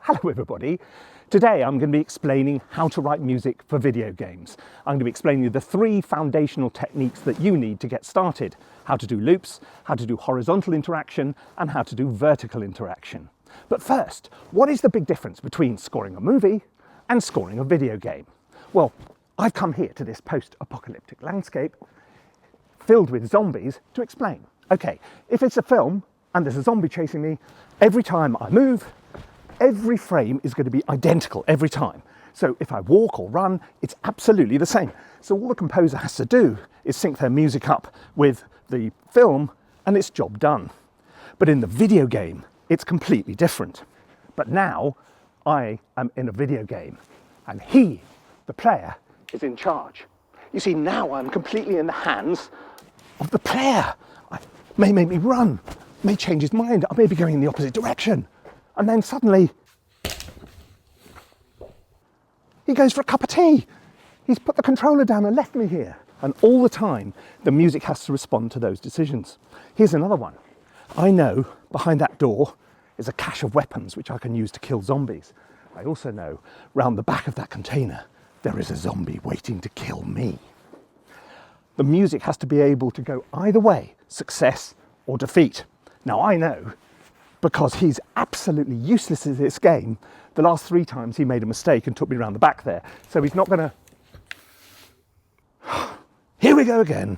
Hello everybody. Today I'm going to be explaining how to write music for video games. I'm going to be explaining you the three foundational techniques that you need to get started. How to do loops, how to do horizontal interaction, and how to do vertical interaction. But first, what is the big difference between scoring a movie and scoring a video game? Well, I've come here to this post-apocalyptic landscape filled with zombies to explain. Okay, if it's a film and there's a zombie chasing me, every time I move, every frame is going to be identical every time. So if I walk or run, it's absolutely the same. So all the composer has to do is sync their music up with the film and it's job done. But in the video game, it's completely different. But now I am in a video game and he, the player, is in charge. You see, now I'm completely in the hands of the player. I may make me run, may change his mind, I may be going in the opposite direction. And then suddenly, he goes for a cup of tea. He's put the controller down and left me here. And all the time, the music has to respond to those decisions. Here's another one. I know behind that door is a cache of weapons which I can use to kill zombies. I also know round the back of that container, there is a zombie waiting to kill me. The music has to be able to go either way, success or defeat. Now I know, because he's absolutely useless at this game, the last 3 times he made a mistake and took me around the back there. So he's not going to... Here we go again.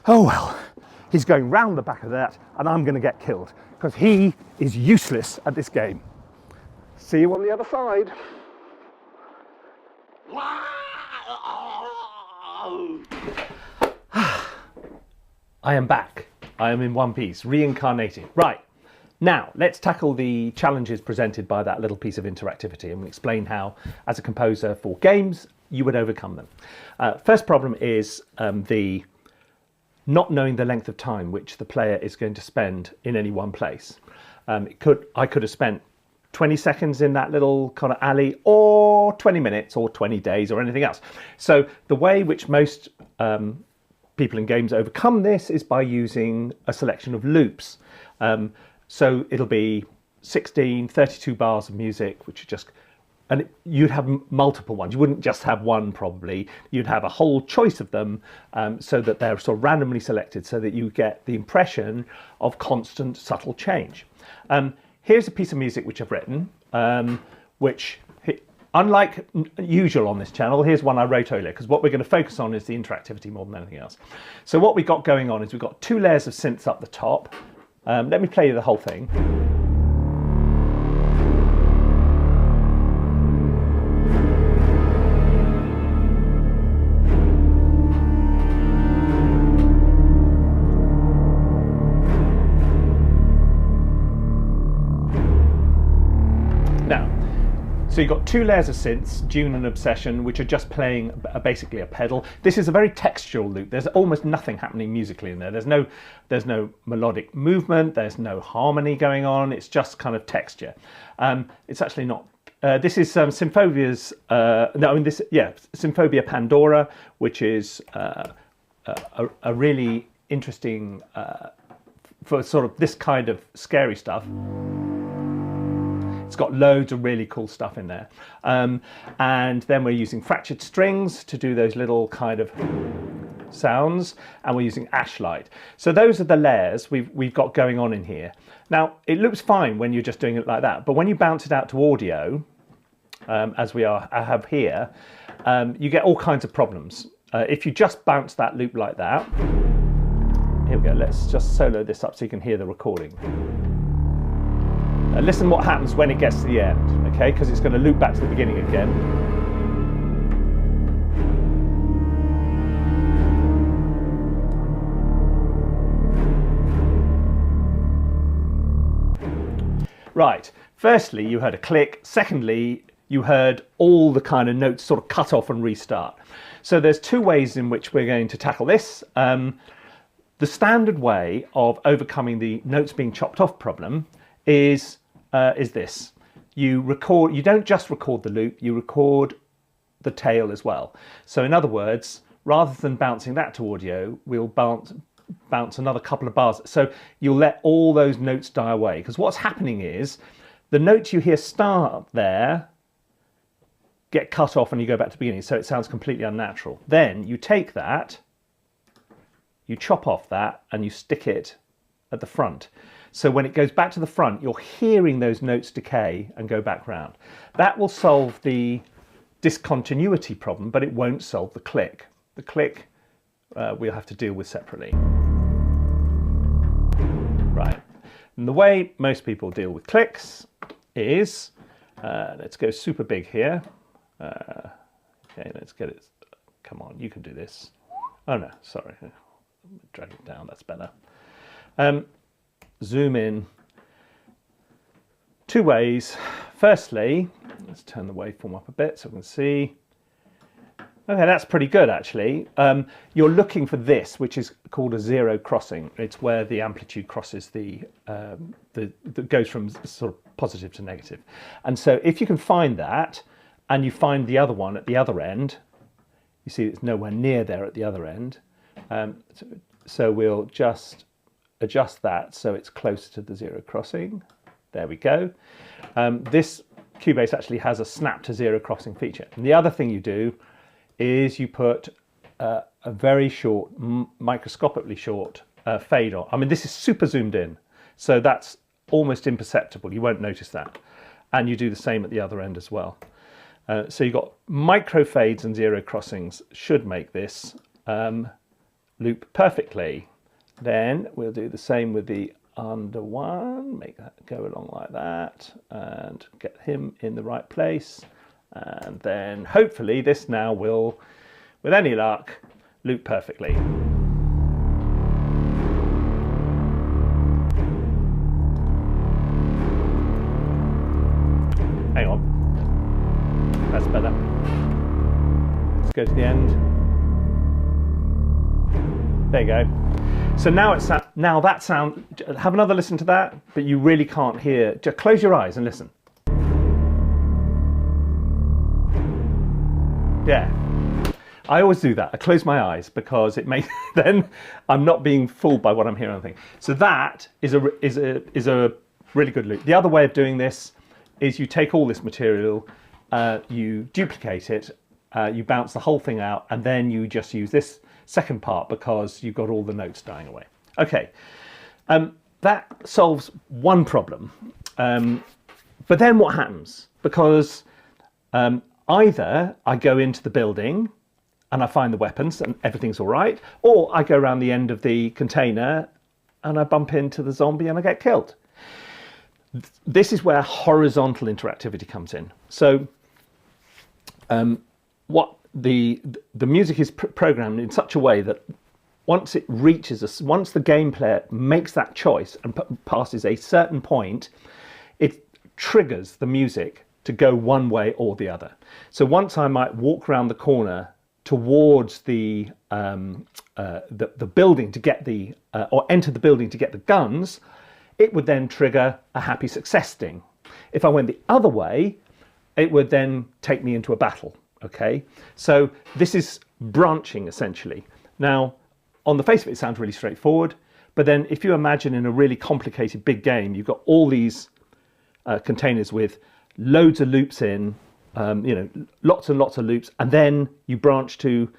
Oh well, he's going round the back of that and I'm going to get killed because he is useless at this game. See you on the other side. I am back. I am in one piece, reincarnated. Right. Now, let's tackle the challenges presented by that little piece of interactivity and explain how, as a composer for games, you would overcome them. First problem is the not knowing the length of time which the player is going to spend in any one place. I could have spent 20 seconds in that little kind of alley, or 20 minutes, or 20 days, or anything else. So the way which most people in games overcome this is by using a selection of loops. So it'll be 16, 32 bars of music, which are just, and you'd have multiple ones. You wouldn't just have one probably. You'd have a whole choice of them so that they're sort of randomly selected so that you get the impression of constant subtle change. Here's a piece of music which I've written, which, unlike usual on this channel, here's one I wrote earlier, because what we're going to focus on is the interactivity more than anything else. So what we've got going on is we've got 2 layers of synths up the top. Let me play you the whole thing. So you've got 2 layers of synths, Dune and Obsession, which are just playing basically a pedal. This is a very textural loop. There's almost nothing happening musically in there. There's no melodic movement. There's no harmony going on. It's just kind of texture. It's actually not. This is Symphobia's. Symphonia Pandora, which is a really interesting for sort of this kind of scary stuff. It's got loads of really cool stuff in there. And then we're using fractured strings to do those little kind of sounds, and we're using ashlight. So those are the layers we've got going on in here. Now, it looks fine when you're just doing it like that, but when you bounce it out to audio, as I have here, you get all kinds of problems. If you just bounce that loop like that, here we go, let's just solo this up so you can hear the recording. And listen what happens when it gets to the end, okay? Because it's going to loop back to the beginning again. Right, firstly, you heard a click. Secondly, you heard all the kind of notes sort of cut off and restart. So there's 2 ways in which we're going to tackle this. The standard way of overcoming the notes being chopped off problem is this. You don't just record the loop, you record the tail as well. So in other words, rather than bouncing that to audio, we'll bounce another couple of bars. So you'll let all those notes die away, because what's happening is the notes you hear start there get cut off and you go back to the beginning, so it sounds completely unnatural. Then you take that, you chop off that, and you stick it at the front. So when it goes back to the front, you're hearing those notes decay and go back round. That will solve the discontinuity problem, but it won't solve the click. The click we'll have to deal with separately. Right. And the way most people deal with clicks is, let's go super big here. Okay, let's get it. Come on, you can do this. Oh no, sorry. Drag it down, that's better. Zoom in 2 ways. Firstly, let's turn the waveform up a bit so we can see. Okay, that's pretty good actually. You're looking for this, which is called a zero crossing. It's where the amplitude crosses that goes from sort of positive to negative. And so if you can find that, and you find the other one at the other end, you see it's nowhere near there at the other end. So we'll just adjust that so it's closer to the zero crossing. There we go. This Cubase actually has a snap to zero crossing feature. And the other thing you do is you put a very short, microscopically short fade on. I mean, this is super zoomed in, so that's almost imperceptible. You won't notice that. And you do the same at the other end as well. So you've got micro fades and zero crossings should make this loop perfectly. Then we'll do the same with the under one, make that go along like that and get him in the right place. And then hopefully this now will, with any luck, loop perfectly. Hang on, that's better. Let's go to the end. There you go. So now it's now that sound. Have another listen to that, but you really can't hear. Just close your eyes and listen. Yeah, I always do that. I close my eyes because it makes then I'm not being fooled by what I'm hearing. So that is a really good loop. The other way of doing this is you take all this material, you duplicate it, you bounce the whole thing out, and then you just use this second part because you've got all the notes dying away. Okay, that solves one problem. But then what happens? Because either I go into the building and I find the weapons and everything's all right, or I go around the end of the container and I bump into the zombie and I get killed. This is where horizontal interactivity comes in. So what the music is programmed in such a way that once it reaches us, once the game player makes that choice and passes a certain point, it triggers the music to go one way or the other. So once I might walk around the corner towards the building to get the or enter the building to get the guns, it would then trigger a happy success sting. If I went the other way, it would then take me into a battle. Okay, so this is branching essentially. Now, on the face of it, it sounds really straightforward, but then if you imagine in a really complicated big game, you've got all these containers with loads of loops in, you know, lots and lots of loops, and then you branch to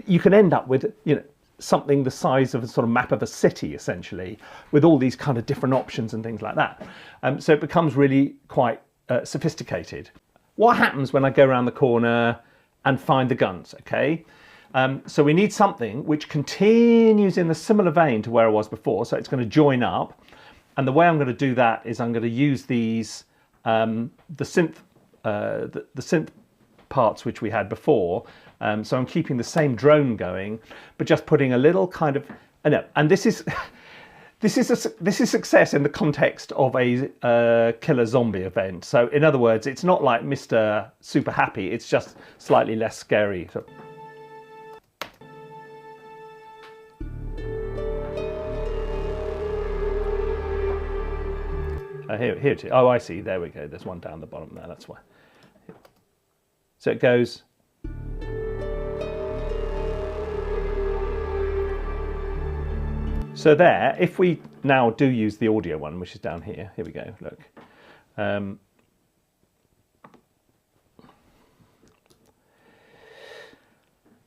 you can end up with, you know, something the size of a sort of map of a city essentially, with all these kind of different options and things like that. So it becomes really quite sophisticated. What happens when I go around the corner and find the guns? Okay, so we need something which continues in a similar vein to where I was before, so it's going to join up, and the way I'm going to do that is I'm going to use these the synth parts which we had before. So I'm keeping the same drone going, but just putting a little kind of, and this is this is success in the context of a killer zombie event. So in other words, it's not like Mr. Super Happy, it's just slightly less scary. So, here it is. Oh, I see. There we go. There's one down the bottom there. That's why. So it goes. So there, if we now do use the audio one, which is down here, here we go, look.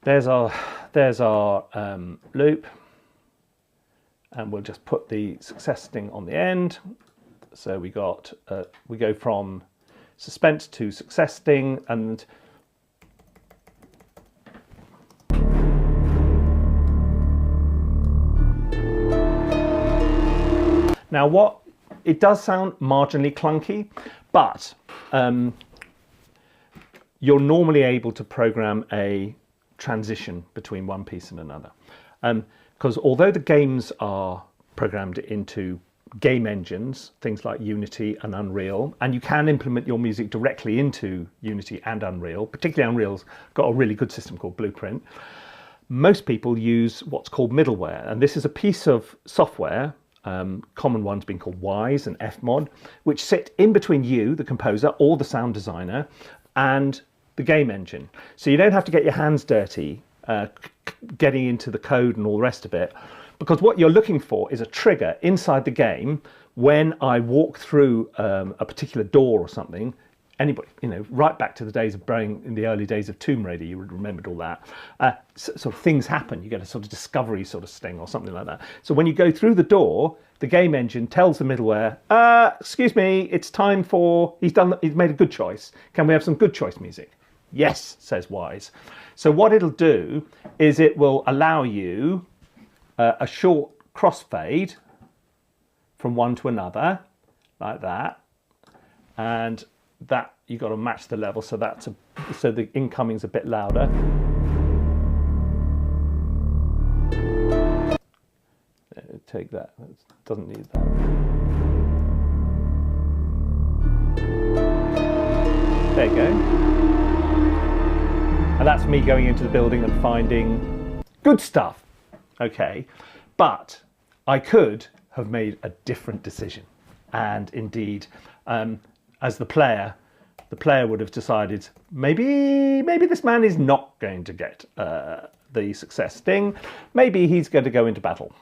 There's our loop, and we'll just put the success sting on the end. So we go from suspense to success sting, and now it does sound marginally clunky, but you're normally able to program a transition between one piece and another, because although the games are programmed into game engines, things like Unity and Unreal, and you can implement your music directly into Unity and Unreal, particularly Unreal's got a really good system called Blueprint, most people use what's called middleware, and this is a piece of software, common ones being called WWise and Fmod, which sit in between you, the composer, or the sound designer, and the game engine. So you don't have to get your hands dirty getting into the code and all the rest of it, because what you're looking for is a trigger inside the game when I walk through a particular door or something. Anybody, right back to the days of Brain, in the early days of Tomb Raider, you would have remembered all that. Sort of things happen. You get a sort of discovery sort of sting or something like that. So when you go through the door, the game engine tells the middleware, excuse me, it's time for, he's made a good choice. Can we have some good choice music? Yes, says WWise. So what it'll do is it will allow you a short crossfade from one to another, like that, and that you got to match the level, so so the incoming's a bit louder. Take that. It doesn't need that. There you go. And that's me going into the building and finding good stuff. Okay, but I could have made a different decision, and indeed, as the player would have decided maybe this man is not going to get the success sting. Maybe he's going to go into battle.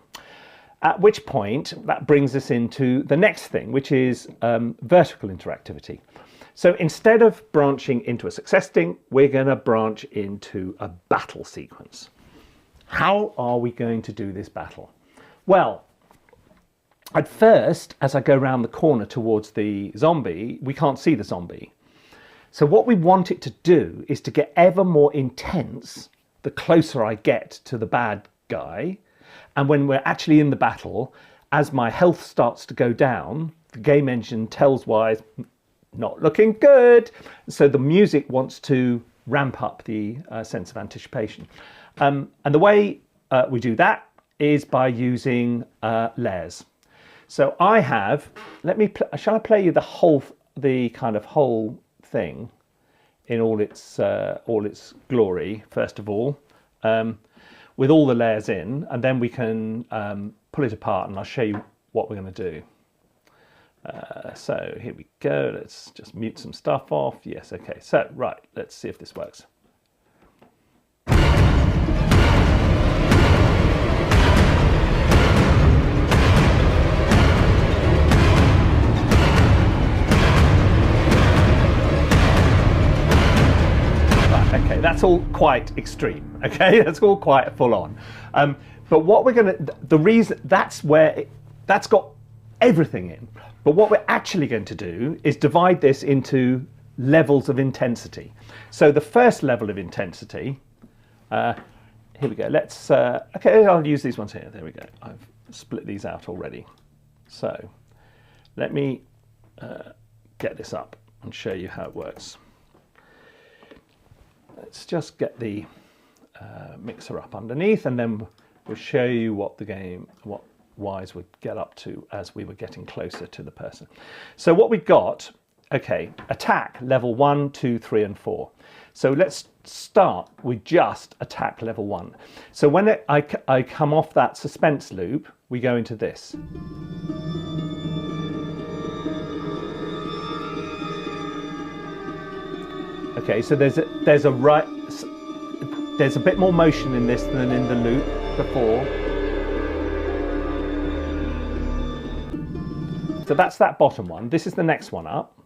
At which point that brings us into the next thing, which is vertical interactivity. So instead of branching into a success sting, we're going to branch into a battle sequence. How are we going to do this battle? Well, at first, as I go around the corner towards the zombie, we can't see the zombie. So what we want it to do is to get ever more intense the closer I get to the bad guy. And when we're actually in the battle, as my health starts to go down, the game engine tells WWise, not looking good. So the music wants to ramp up the sense of anticipation. And the way we do that is by using layers. So I have, shall I play you the kind of whole thing in all its glory, first of all, with all the layers in, and then we can pull it apart and I'll show you what we're going to do. So here we go. Let's just mute some stuff off. Yes, okay. So, right, let's see if this works. Okay, that's all quite extreme. Okay, that's all quite full on. But what we're going to, the reason that's got everything in. But what we're actually going to do is divide this into levels of intensity. So the first level of intensity, here we go. Let's, okay, I'll use these ones here. There we go. I've split these out already. So let me get this up and show you how it works. Let's just get the mixer up underneath, and then we'll show you what WWise would get up to as we were getting closer to the person. So what we've got, okay, attack level 1, 2, 3, and 4. So let's start with just attack level 1. So when I come off that suspense loop, we go into this. Okay, so there's a bit more motion in this than in the loop before. So that's that bottom one. This is the next one up.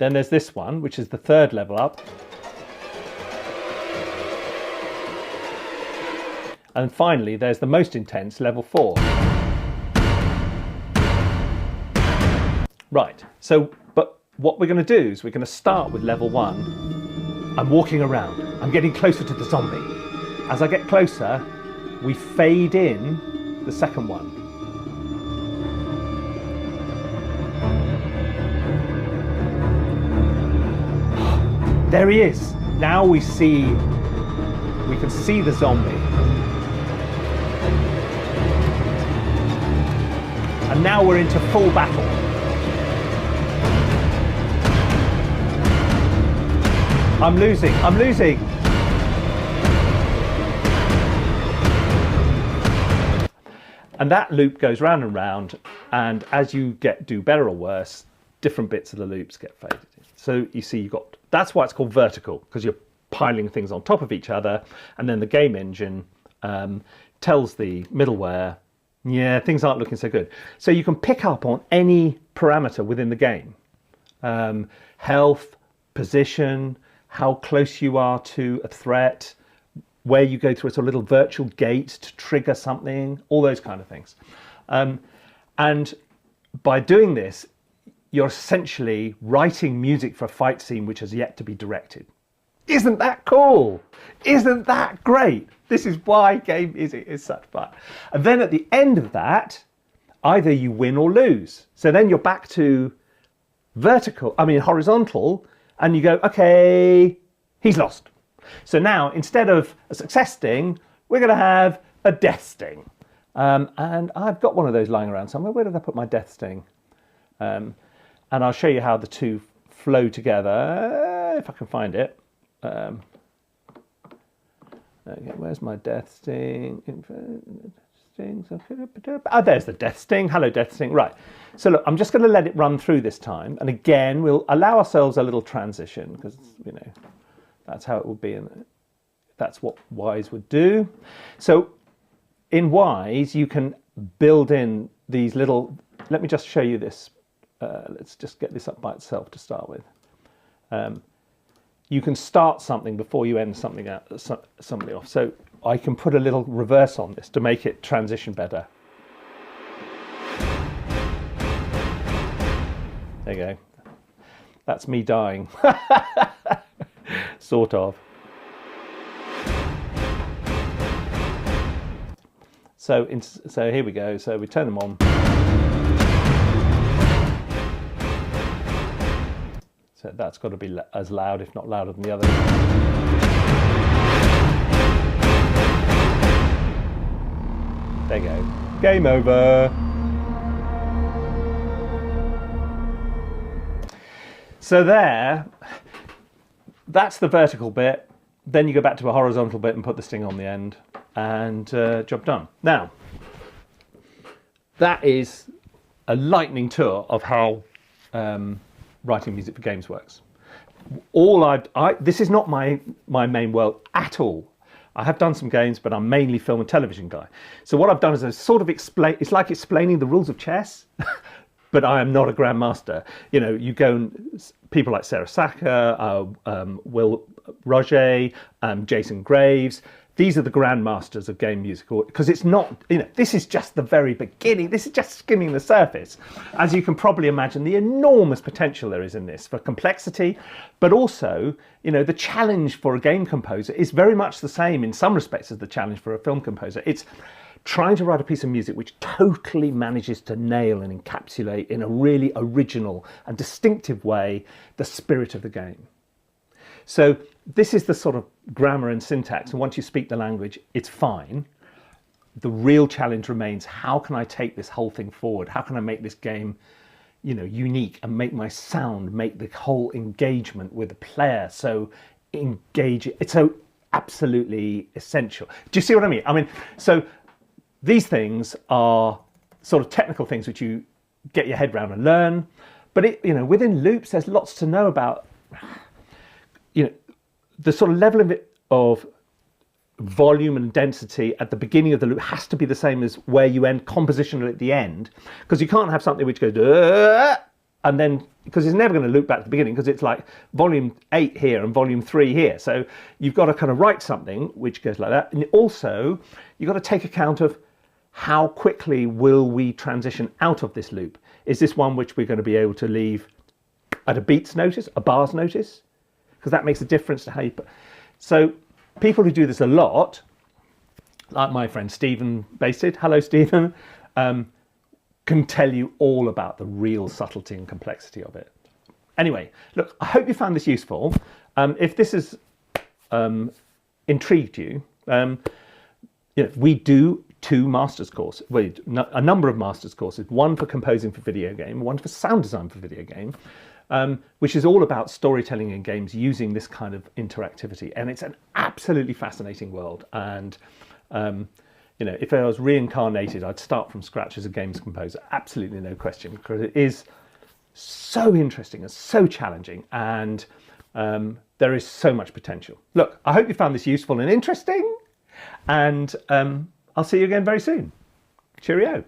Then there's this one, which is the third level up. And finally, there's the most intense, level 4. Right, so, but what we're going to do is we're going to start with level 1. I'm walking around. I'm getting closer to the zombie. As I get closer, we fade in the second one. There he is. Now we can see the zombie. And now we're into full battle. I'm losing. And that loop goes round and round, and as you do better or worse, different bits of the loops get faded in. So you see that's why it's called vertical, because you're piling things on top of each other, and then the game engine tells the middleware, yeah, things aren't looking so good. So you can pick up on any parameter within the game. Health, position, how close you are to a threat, where you go through a sort of little virtual gate to trigger something, all those kind of things. And by doing this, you're essentially writing music for a fight scene which has yet to be directed. Isn't that cool? Isn't that great? This is why game music is such fun. And then at the end of that, either you win or lose. So then you're back to horizontal, and you go, okay, he's lost. So now, instead of a success sting, we're going to have a death sting. And I've got one of those lying around somewhere. Where did I put my death sting? And I'll show you how the two flow together, if I can find it. Okay, where's my death sting? Oh, there's the death sting. Hello, death sting. Right. So look, I'm just going to let it run through this time. And again, we'll allow ourselves a little transition because, you know, that's how it would be. And that's what WWise would do. So in WWise, you can build in these little, let me just show you this. Let's just get this up by itself to start with. You can start something before you end something off. So I can put a little reverse on this to make it transition better. There you go. That's me dying. Sort of. So here we go. So we turn them on. So that's got to be as loud, if not louder than the other. There you go. Game over. So that's the vertical bit. Then you go back to a horizontal bit and put the sting on the end, and job done. Now, that is a lightning tour of how writing music for games works. This is not my main world at all. I have done some games, but I'm mainly film and television guy. So what I've done is I sort of it's like explaining the rules of chess, but I am not a grandmaster. You know, you go and people like Sarah Saka, Will Roger, Jason Graves. These are the grandmasters of game music, because it's not, you know, this is just the very beginning. This is just skimming the surface. As you can probably imagine, the enormous potential there is in this for complexity, but also, you know, the challenge for a game composer is very much the same in some respects as the challenge for a film composer. It's trying to write a piece of music which totally manages to nail and encapsulate in a really original and distinctive way the spirit of the game. So this is the sort of grammar and syntax, and once you speak the language, it's fine. The real challenge remains, how can I take this whole thing forward? How can I make this game, you know, unique, and make my sound, make the whole engagement with the player so engaging? It's so absolutely essential. Do you see what I mean? I mean, so these things are sort of technical things which you get your head around and learn, but you know, within loops, there's lots to know about. You know, the sort of level of volume and density at the beginning of the loop has to be the same as where you end compositionally at the end, because you can't have something which goes and then, because it's never going to loop back to the beginning, because it's like volume 8 here and volume 3 here. So you've got to kind of write something which goes like that. And also, you've got to take account of how quickly will we transition out of this loop. Is this one which we're going to be able to leave at a beat's notice, a bar's notice? Because that makes a difference to how you put. So people who do this a lot, like my friend Stephen Basted, hello Stephen, can tell you all about the real subtlety and complexity of it. Anyway, look, I hope you found this useful. If this has intrigued you, we do 2 master's courses, a number of master's courses, one for composing for video game, one for sound design for video game, which is all about storytelling in games using this kind of interactivity. And it's an absolutely fascinating world. And if I was reincarnated, I'd start from scratch as a games composer, absolutely no question, because it is so interesting and so challenging, and there is so much potential. Look, I hope you found this useful and interesting, and I'll see you again very soon. Cheerio.